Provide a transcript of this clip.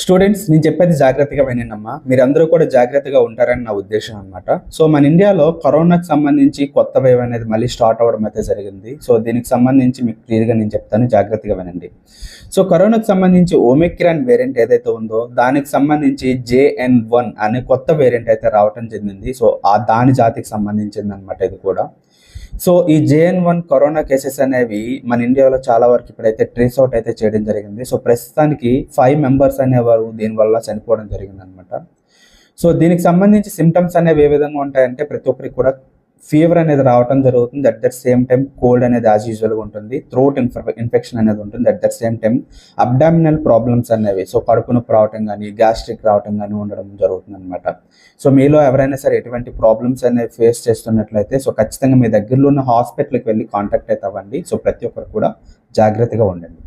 Students, నేను చెప్పేది జాగ్రత్తగా వినండమ్మా. మీరందరూ కూడా జాగ్రత్తగా ఉంటారని నా ఉద్దేశం అనమాట. సో మన ఇండియాలో కరోనాకి సంబంధించి కొత్త వేవ్ అనేది మళ్ళీ స్టార్ట్ అవ్వడం అయితే జరిగింది. సో దీనికి సంబంధించి మీకు క్లియర్గా నేను చెప్తాను, జాగ్రత్తగా వినండి. సో కరోనాకి సంబంధించి ఒమిక్రాన్ వేరియంట్ ఏదైతే ఉందో దానికి సంబంధించి JN.1 అనే కొత్త వేరియంట్ అయితే రావటం చెందింది. సో దాని జాతికి సంబంధించింది అనమాట ఇది కూడా. సో ఈ JN.1 కరోనా కేసెస్ అనేవి మన ఇండియాలో చాలా వరకు ఇప్పుడైతే ట్రేస్ అవుట్ అయితే చేయడం జరిగింది. సో ప్రస్తుతానికి 5 మెంబర్స్ అనేవారు దీనివల్ల చనిపోవడం జరిగింది అనమాట. సో దీనికి సంబంధించి సిమ్టమ్స్ అనేవి ఏ విధంగా ఉంటాయంటే ప్రతి ఒక్కరికి కూడా ఫీవర్ అనేది రావడం జరుగుతుంది. At that same time cold అనేది యాజ్ యూజువల్గా ఉంటుంది. థ్రోట్ ఇన్ఫెక్షన్ అనేది ఉంటుంది. At that same time abdominal problems అనేవి, సో కడుపు నొప్పి రావటం కానీ గ్యాస్ట్రిక్ రావటం కానీ ఉండడం జరుగుతుంది అనమాట. సో మీలో ఎవరైనా సరే ఎటువంటి ప్రాబ్లమ్స్ అనేవి ఫేస్ చేస్తున్నట్లయితే సో ఖచ్చితంగా మీ దగ్గరలో ఉన్న హాస్పిటల్కి వెళ్ళి కాంటాక్ట్ అయితే అవ్వండి. సో ప్రతి ఒక్కరు కూడా జాగ్రత్తగా ఉండండి.